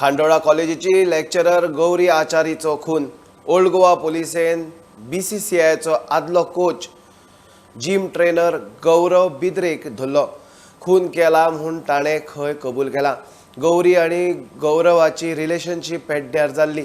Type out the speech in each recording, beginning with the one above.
Khandola कॉलेजीची lecturer Gauri आचारीचो खून. Old Goa पुलिसेन BCCIचो आदलो coach gym trainer गौरव बिद्रेक धरलो. खून केला म्हूण ताणें खंय कबूल केला. गौरी आनी गौरवाची रिलेशनशीप पेड्ड्यार जाल्ली.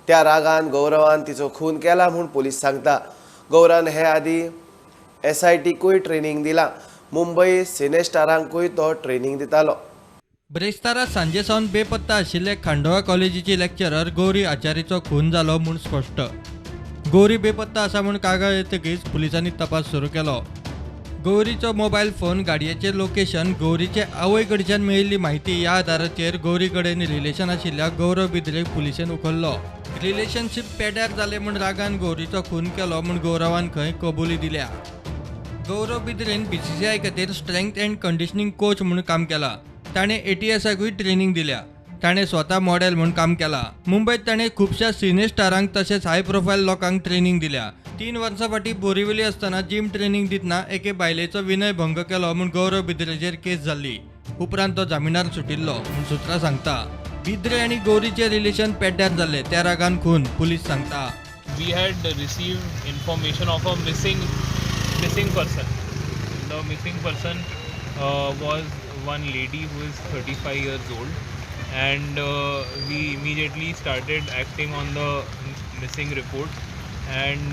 त्या रागान गौरवान तिचो खून केला म्हूण पुलीस सांगता. गौरान हे आदी SITकूय ट्रेनिंग दिला. मुंबई सिनेस्टारांकूय तो ट्रेनिंग दितालो. ब्रेस्तारा सांजे सावन बेपत्ता आशिल्ले खांडोळा कॉलेजीची लेक्चरर गौरी आचारीचो खून जालो म्हूण स्पश्ट. गौरी बेपत्ता आसा म्हूण कागाळ येतकीच पुलिसांनी तपास सुरू केलो. गौरीचो मोबायल फोन, गाडयेचें लोकेशन, गौरीचे आवय कडच्यान मेळिल्ली म्हायती ह्या आदाराचेर गौरी कडेन रिलेशन आशिल्ल्या गौरव बिद्रेक पुलिसेन उखल्लो. रिलेशनशीप पेड्यार जाले म्हूण रागान गौरीचो खून केलो म्हूण गौरवान खंय कबुली दिल्या. गौरव बिद्रेन BCCI खातीर स्ट्रेंथ अँड कंडिशनिंग कोच म्हणून काम केला. ताणें ATSकूय ट्रेनिंग दिल्या. ताणें स्वता मॉडेल म्हणून काम केला. मुंबईत ताणें खुबश्या सिने स्टारांक तशेंच हाय प्रोफायल लोकांक ट्रेनिंग दिल्या. 3 वर्सां फाटीं बोरिवली आसतना जिम ट्रेनिंग दितना एके बायलेचो विनयभंग केलो म्हूण गौरव बिद्रेचेर केस जाल्ली. उपरांत तो जामिनार सुटिल्लो म्हूण सुत्रां सांगता. बिद्रे आनी गौरीचें रिलेशन पेड्ड्यार जाल्लें, त्या रागान खून, पुलीस सांगता. We had received information of a missing person. The missing person was one lady who is 35 years old, and we immediately started acting on the missing report, and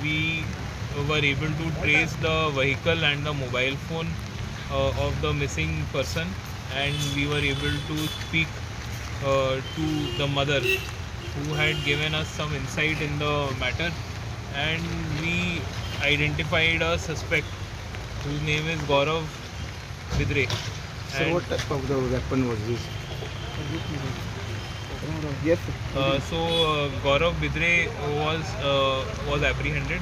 we were able to trace the vehicle and the mobile phone of the missing person, and we were able to speak to the mother who had given us some insight in the matter, and we identified a suspect whose name is Gaurav Bidre. So what type of the weapon was used? Yes. Gaurav Bidre was apprehended,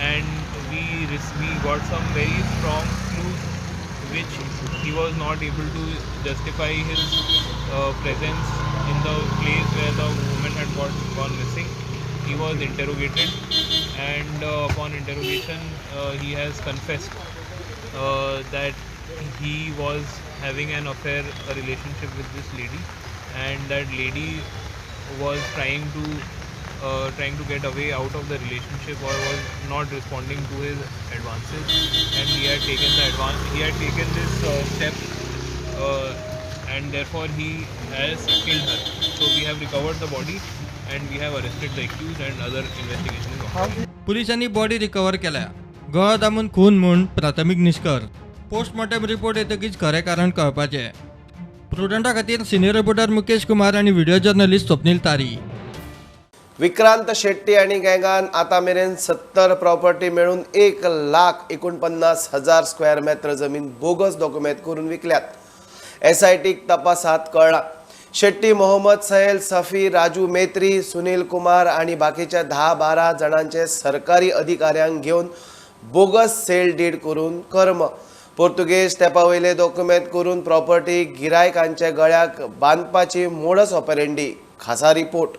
and we got some very strong clues which he was not able to justify his presence in the place where the woman had gone missing. He was interrogated, and upon interrogation he has confessed that he was having an affair, a relationship with this lady, and that lady was trying to get away out of the relationship, or was not responding to his advances, and he had taken this step, and therefore he has killed her. So we have recovered the body, and we have arrested the accused, and other investigation is on. पुलिसांनी body recover केल्या. गळो दामून खून म्हूण प्राथमीक निष्कर्ष. Postmortem report येतकीच खरें कारण कळपाचें. प्रुडंटा खातीर सिनियर रिपोर्टर मुकेश कुमार आनी व्हिडिओ जर्नलिस्ट स्वप्नील तारी. विक्रांत शेट्टी आनी गँगान आतां मेरेन 70 प्रॉपर्टी मेळून 1,49,000 स्क्वेअर मीटर जमीन बोगस डॉक्युमेंट करून विकल्यात. SITक तपासात कळ्ळां. शेट्टी, मोहम्मद सहेल, सफी, राजू मेत्री, सुनील कुमार आनी बाकीच्या 10-12 जाणांचे सरकारी अधिकाऱ्यांक घेवन बोगस सेल डीड करून कर्म. पोर्तुगेज स्टेपावयले डॉक्युमेंट करून प्रॉपर्टी गिरायकांच्या गळ्याक बांदपाची मोडस ऑपरेंडी. खासा रिपोर्ट.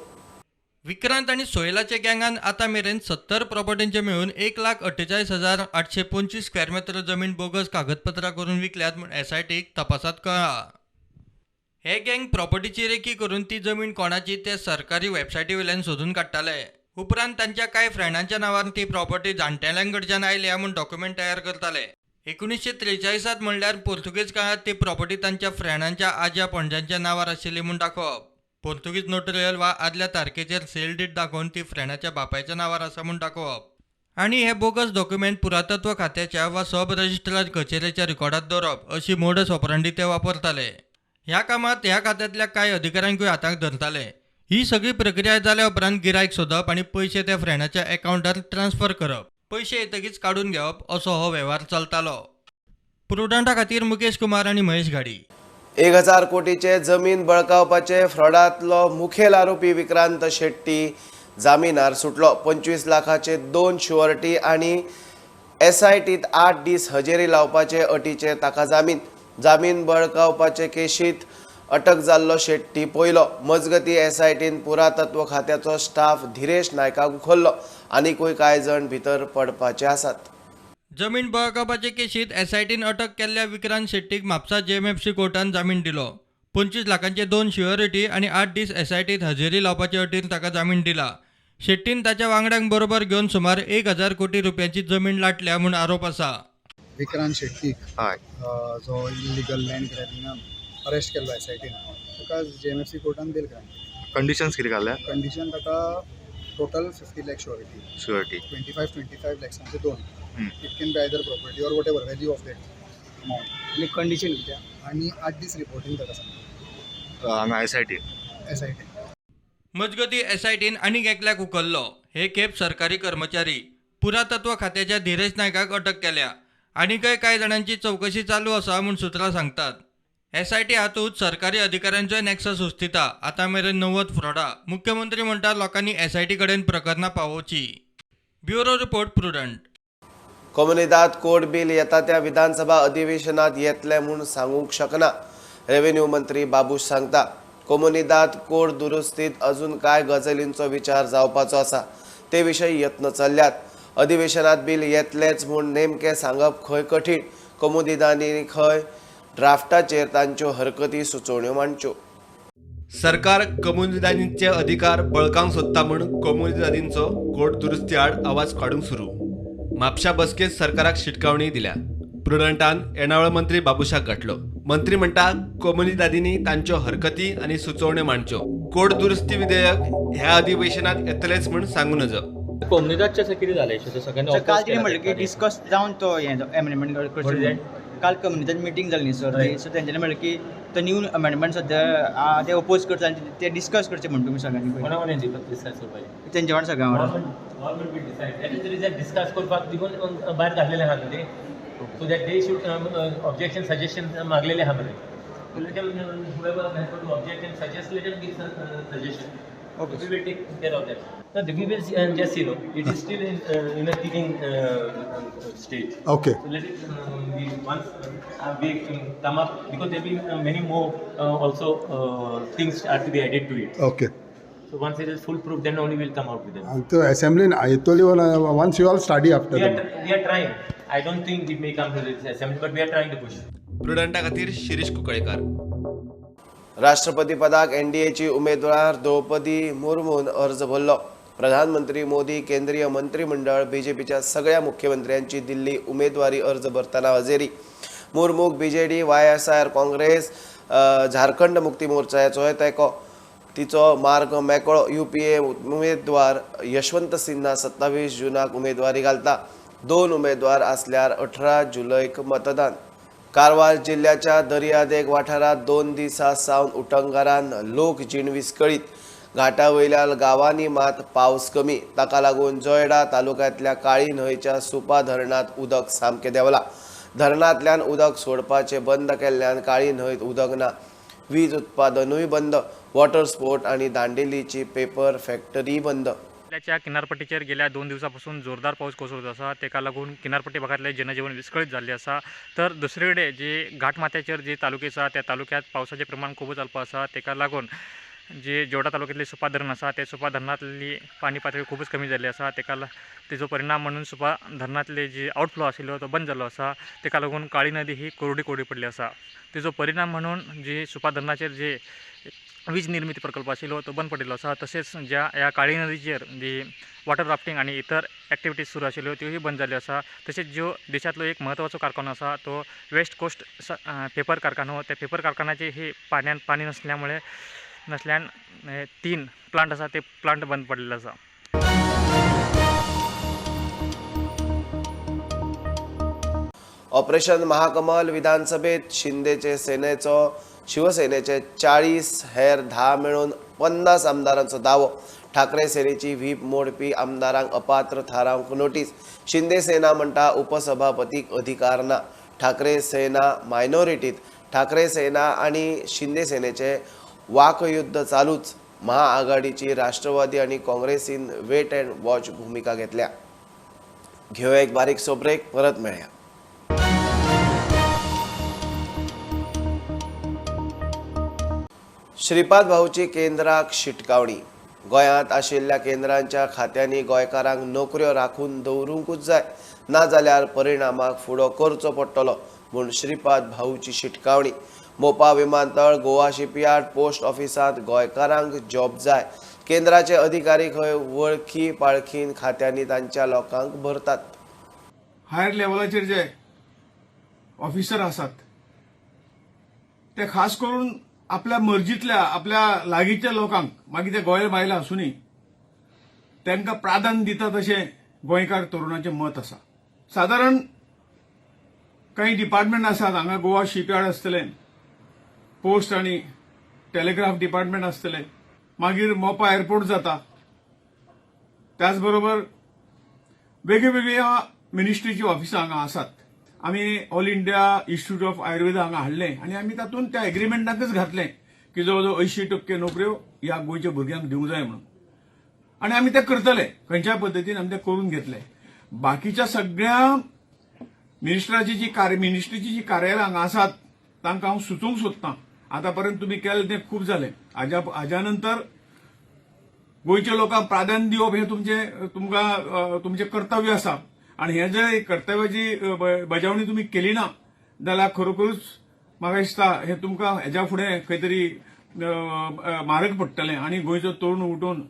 विक्रांत आनी सोहेलाच्या गँगान आतां मेरेन 70 प्रॉपर्टींचे मेळून 1,48,825 स्क्वेअर मीटर जमीन बोगस कागदपत्रां करून विकल्यात म्हूण SITक तपासात कळ्ळां. हे गँग प्रॉपर्टीची रेकी करून ती जमीन कोणाची ते सरकारी वेबसायटी वयल्यान सोदून काडटाले. उपरांत तांच्या कांय फ्रेंडांच्या नांवार ती प्रॉपर्टी जाणटेल्यांकडच्यान आयल्या म्हूण डॉक्युमेंट तयार करताले. 1943 म्हणल्यार पोर्तुगेज काळात ती प्रॉपर्टी तांच्या फ्रेंडांच्या आज्या पणज्यांच्या नांवार आशिल्ली म्हूण दाखोवप. पोर्तुगीज नोटरियल वा आदल्या तारखेचेर सेल डीड दाखोवन ती फ्रेंडाच्या बापायच्या नांवार आसा म्हूण दाखोवप. आनी हे बोगस डॉक्युमेंट पुरातत्व खात्याच्या वा सब रजिस्ट्रार कचेरेच्या रिकॉर्डात दवरप अशी मोडस ऑपरेंडी ते वापरताले. ह्या कामात ह्या खात्यातल्या कांय अधिकाऱ्यांकूय हाताक धरताले. ही सगळी प्रक्रिया जाल्या उपरांत गिरायक सोदप आनी पयशे त्या फ्रेंडाच्या अकाउंटार ट्रान्स्फर करप. पयशे येतकीच काडून घेवप असो हो वेव्हार चलतालो. प्रुडंटा खातीर मुकेश कुमार आनी महेश घाडी. 1,000 कोटीचे जमीन बळकावपाचे फ्रॉडांतलो मुखेल आरोपी विक्रांत शेट्टी जामिनार सुटलो. 25 लाखाचे 2 शुअरिटी आनी SITत 8 दीस हजेरी लावपाचे अटीचे ताका जामीन बळकावपाचे केशींत अटक जाल्लो शेट्टी पयलो. मजगती SITन पुरातत्व खात्याचो स्टाफ धिरेश नायकाक उखल्लो. आनीकूय कांय जाण भितर पडपाचे आसात. जमीन बळकावपाचे केशींत SITन अटक केल्ल्या विक्रांत शेट्टीक म्हापसा JMFC कोर्टान जामीन दिलो. 25 लाखांचे 2 श्युअरिटी आणि 8 दीस SITत हजेरी लावपाचे अटीन ताका जामीन दिला. शेट्टीन ताच्या वांगड्यांक बरोबर घेवन सुमार 1000 कोटी रुपयांची जमीन लाटल्या म्हूण आरोप आसा. विक्रांत शेट्टीक जो इलिगल लँड ग्रॅबिंगान अरेस्ट केल्लो SITन ताका JMFC कोर्टान बेल ग्रांट कंडिशन्स कितें घाल्ल्या कंडिशन ताका टोटल 50 लाख शुअरिटी 25 लाखांचे 2 it can be either property or what ever value of that amount आनी कंडिशन कितें आनी 8 दीस रिपोर्टींग ताका सांगता हांगा SIT SIT. मजगती SITन आनीक एकल्याक उखल्लो. हे खेप सरकारी कर्मचारी. पुरातत्व खात्याच्या धीरज नायकाक अटक केल्या. आनीकय कांय जाणांची चवकशी चालू आसा म्हूण सुत्रां सांगतात. SIT हातूंत सरकारी अधिकाऱ्यांचोय नॅक्सस हुस्तिता. आतां मेरेन 90 फ्रॉडां. मुख्यमंत्री म्हणटा लोकांनी SIT कडेन प्रकरणां पावोवची. Bureau report Prudent. कोमुनिदाद कोड बिल येता त्या विधानसभा अधिवेशनात येतले म्हूण सांगूंक शकना. रेव्हेन्यू मंत्री बाबूश सांगता. कोमुनिदाद कोड दुरुस्तीत अजून काय गजालींचो विचार जावपाचो आसा ते विशयी यत्न चल्ल्यात. अधिवेशनात बिल येतलेच म्हूण नेमकें सांगप खंय कठीण. कोमुनिदादांनी खंय ड्राफ्टाचेर तांच्यो हरकती सुचोवण्यो मांडच्यो. सरकार कम्युनिदादींचे अधिकार बळकावंक सोदता म्हूण कम्युनिदादींचो कोड दुरुस्ती आड आवाज काडूंक सुरू. म्हापशा बसकेत सरकाराक शिटकावणी दिल्या. प्रुडंटान येणावळ मंत्री बाबुशाक गाठलो. मंत्री म्हणटा कम्युनिदादींनी तांच्यो हरकती आनी सुचोवण्यो मांडच्यो. कोड दुरुस्ती विधेयक ह्या अधिवेशनात येतलेच म्हूण सांगूं नज. कोमुनिदादच्या कितें जालें सगळ्यांनी काल कितें म्हणलें की डिस्कस जावन तो हें एमेंडमेंट करचें. काल कम्युनिदाद मिटींग जाली न्ही सर, सो तेंच्यांनी म्हणलें की तो न्यू अमेंडमेंट सद्या ते ओपोज करता आनी ते डिस्कस करचे म्हणून तुमी सगळ्यांनी कोणा कडेन डिस्कस करपाचें तेंच्या वांगडा सगळ्यां वांगडा गव्हर्नमेंट विल डिसायड डिस्कस करपाक दिवून भायर घातलेले आहा न्ही so that they should objection suggestion मागलेले आहा मरे. Objection suggest let give suggestion. Okay. We will take care of that. No, we will just it is still in a thinking stage. Okay. So let it be once we come up because there will be many more also things are to be added to it. Okay. So once it is full proof, then only we'll come out with them. And the assembly ayatollah once you all study after that. We are trying. I don't think it may come to this assembly, but we are trying to push. प्रुडंटा खातीर शिरीष कुंकळेकार. राष्ट्रपती पदाक NDAची उमेदवार द्रौपदी मुर्मून अर्ज भरलो. प्रधानमंत्री मोदी, केंद्रीय मंत्रिमंडळ, BJPच्या सगळ्या मुख्यमंत्र्यांची दिल्ली उमेदवारी अर्ज भरतना हजेरी. मुर्मूक BJD, YSR काँग्रेस, झारखंड मुक्ती मोर्चाचोय तेंको. तिचो मार्ग मेकळो. UPA उमेदवार यशवंत सिन्हा 27 जूनाक उमेदवारी घालता. 2 उमेदवार आसल्यार 18 जुलैक मतदान. कारवार जिल्ह्याच्या दर्यादेग वाठारात 2 दिसां सावन उटंगारान लोक जीण विस्कळीत. घाटा वयल्या गांवांनी मात पावस कमी. ताका लागून जोयडा तालुक्यांतल्या काळी न्हंयच्या सुपा धरणांत उदक सामकें देंवलां. धरणांतल्यान उदक सोडपाचें बंद केल्ल्यान काळी न्हंयत उदक ना. वीज उत्पादनूय बंद. वॉटर स्पोर्ट आनी दांडेलीची पेपर फॅक्टरी बंद. जिल्ह्याच्या किनारपट्टीचेर गेल्या 2 दिवसांपासून जोरदार पाऊस कोसळत आसा. तेका लागून किनारपट्टी भागातले जनजीवन विस्कळीत झाले आसा. तर दुसरे कडेन जे घाटमाथ्याचेर जे तालुके आसा त्या तालुक्यात पावसाचे प्रमाण खूब जाल्लो आसा. तेका लागून जे जोडा तालुक्यांतले सुपा धरण आसा ते सुपा धरणांतली पाणी पातळी खूबच कमी जाल्ली आसा. तेजो परिणाम म्हणून सुपा धरणांतले जे आउटफ्लो आशिल्लो तो बंद जाल्लो आसा. तेका लागून काळी नदी ही कोरडी पडली आसा. तेजो परिणाम म्हणून जे सुपा धरणाचेर जे वीज निर्मिती प्रकल्प आशिल्लो तो बंद पडिल्लो आसा. तशेंच ज्या ह्या काळी नदीचेर जी वॉटर राफ्टिंग आनी इतर एक्टिविटीज सुरू आशिल्ल्यो त्योही बंद जाल्यो आसा. तशेंच ज्यो देशांतलो एक म्हत्वाचो कारखानो आसा तो वेस्ट कोस्ट पेपर कारखानो. त्या पेपर कारखान्याचे ही पाण्यात पाणी नसल्यान 3 प्लांट आसा ते प्लांट बंद पडलेले आसा. ऑपरेशन महाकमल विधानसभेत शिंदेचे सेनेचो शिवसेनेचे 40 हेर 10 मेळून 50 आमदारांचो दावो. ठाकरे सेनेची व्हीप मोडपी आमदारांक अपात्र थारावंक नोटीस. शिंदे सेना म्हणटा उपसभापतीक अधिकार ना. ठाकरे सेना मायनॉरिटीत. ठाकरे सेना आनी शिंदे सेनेचे वाकयुद्ध चालूच. महाआघाडीची राष्ट्रवादी आनी काँग्रेसीन वेट अँड वॉच भूमिका घेतल्या. घेऊया एक बारीकसो ब्रेक, परत मेळया. श्रीपाद भाऊची केंद्राक शिटकावणी. गोंयांत आशिल्ल्या केंद्रांच्या खात्यांनी गोंयकारांक नोकऱ्यो राखून दवरूंकूच जाय, नाजाल्यार परिणामाक फुडो करचो पडटलो म्हूण श्रीपाद भाऊची शिटकावणी. मोपा विमानतळ, गोवा शिपयार्ड, पोस्ट ऑफिसांत गोंयकारांक जॉब जाय. केंद्राचे अधिकारी खंय वळखी पाळखीन खात्यांनी तांच्या लोकांक भरतात. हायर लेवलाचेर जे ऑफिसर आसात ते खास करून आपल्या मर्जीतल्या आपल्या लागींच्या लोकांक मागीर ते गोंय बायलां आसुनी तांकां प्राधान्य दितात अशें गोंयकार तरुणाचें मत आसा. सादारण काही डिपार्टमेंट आसात. हांगा गोवा शिपयार्ड आसतले, पोस्ट आनी टेलिग्राफ डिपार्टमेंट आसतले, मागीर मोपा एअरपोर्ट जाता. त्याच बरोबर वेगवेगळ्या मिनिस्ट्रीची ऑफिसां हांगा आसात. आमी all India institute of Ayurveda हांगा हाडलें आनी आमी तातूंत त्या एग्रीमेंटाकच घातलें की जवळ जवळ 80% नोकऱ्यो ह्या गोंयच्या भुरग्यांक दिवंक जाय म्हणून. आनी आमी तें करतले. खंयच्याय पद्दतीन आमी तें करून घेतले. बाकीच्या सगळ्या मिनिस्ट्रीची जी कार्यालयां हांगा आसात तांकां हांव सुचोवंक सोदतां. आतां पर्यंत तुमी केलें तें खूब जालें. हाज्या नंतर गोंयच्या लोकांक प्राधान्य दिवप हें तुमकां तुमचें कर्तव्य आसा. आनी हें जर कर्तव्याची बजावणी तुमी केली ना जाल्यार खरोखरूच म्हाका दिसता हें तुमकां हेज्या फुडें खंय तरी म्हारग पडटलें आनी गोंयचो तरुण उठून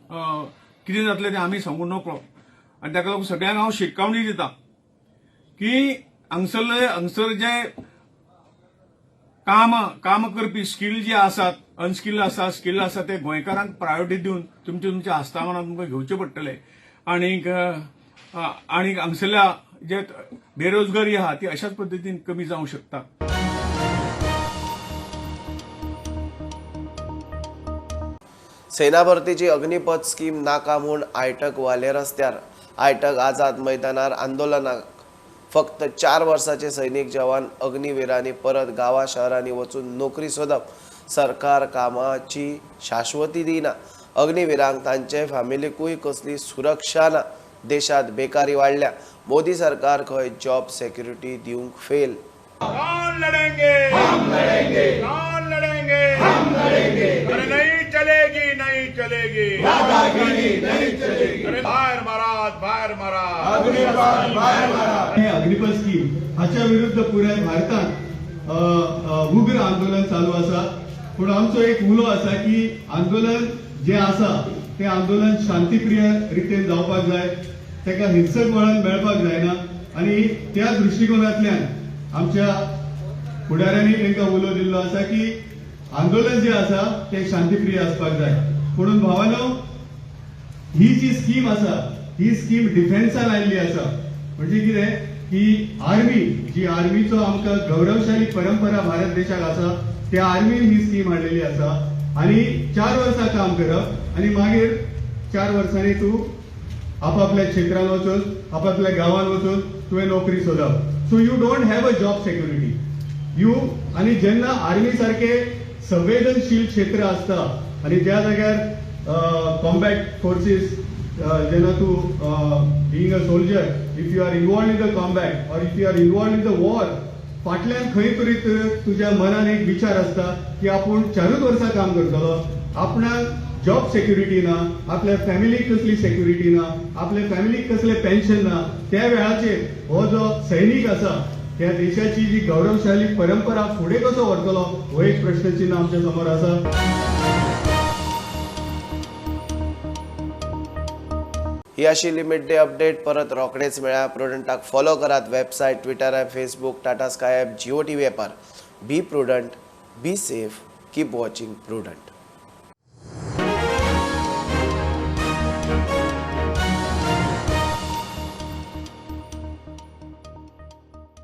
कितें जातलें तें आमी सांगूंक नकळो. आनी ताका लागून सगळ्यांक हांव शिटकावणी दितां की हांगसर जे काम करपी स्कील जे आसात, अनस्किल्ड आसा, स्किल्ड आसा, ते गोंयकारांक प्रायोरिटी दिवन तुमच्या आस्थापनांत तुमकां घेवचें पडटलें. आनीक हांगसरल्या जे बेरोजगारी आहा ती अशाच पद्दतीन कमी जावंक शकता. सेना भरतीची अग्निपथ स्कीम नाका म्हूण आयटक वाले रस्त्यार. आयटक आझाद मैदानार आंदोलनाक फक्त 4 वर्साचे सैनीक जवान अग्निवीरांनी परत गांवां शहरांनी वचून नोकरी सोदप. सरकार कामाची शाश्वती दिना. अग्निवीरांक तांचे फॅमिलीकूय कसली सुरक्षा ना. देशात बेकारी वाडल्या. मोदी सरकार खंय जॉब सेक्युरिटी दिवंक फेल. कौन लड़ेंगे हम लड़ेंगे कौन लड़ेंगे हम लड़ेंगे अरे नहीं चलेगी नहीं चलेगी दादागिरी नहीं चलेगी अरे बाहेर मारा अग्निपथ स्कीम हाच्या विरुद्ध पुऱ्या भारतात उग्र आंदोलन चालू आसा. पूण आमचो एक उलो आसा की आंदोलन जे आसा ते आंदोलन शांतीप्रिय रितीन जावपाक जाय. ताका हिंसक वळण मेळपाक जायना. आनी त्या दृश्टिकोनांतल्यान आमच्या फुडाऱ्यांनी तांकां उलो दिल्लो आसा की आंदोलन जे आसा ते शांतीप्रिय आसपाक जाय. म्हणून भावानो, ही जी स्कीम आसा ही स्कीम डिफेन्सान आयिल्ली आसा. म्हणजे कितें की आर्मीचो आमकां गौरवशाली परंपरा भारत देशाक आसा. त्या आर्मीन ही स्कीम हाडलेली आसा. आनी 4 वर्सां काम करप आनी मागीर 4 वर्सांनी तूं आपापल्या क्षेत्रांत वचून आपापल्या गांवांत वचून तुवें नोकरी सोदप. So you don't have a job security. आनी जेन्ना आर्मी सारखे संवेदनशील क्षेत्र आसता आनी त्या जाग्यार कॉम्बॅट फोर्सीस जेन्ना तूं being a soldier, if you are involve in the combat or if you are involve in the war, फाटल्यान खंय तरी तुज्या मनान एक विचार आसता की आपूण 4 वर्सां काम करतलो, आपणाक जॉब सेक्युरिटी ना, आपल्या फॅमिलीक कसली सेक्युरिटी ना, आपल्या फॅमिलीक कसले पेन्शन ना. त्या वेळाचेर हो जो सैनीक आसा त्या देशाची जी गौरवशाली परंपरा फुडें कसो व्हरतलो हो एक प्रश्नचिन्ह आमच्या समोर आसा. ही आशिल्ली मिड डे अपडेट. परत रोखडेच मेळ्या. प्रुडंटाक फॉलो करात. Website, Twitter app, Facebook, Tata Sky app, Jio TV ॲपार. Be Prudent, be safe, keep watching prudent.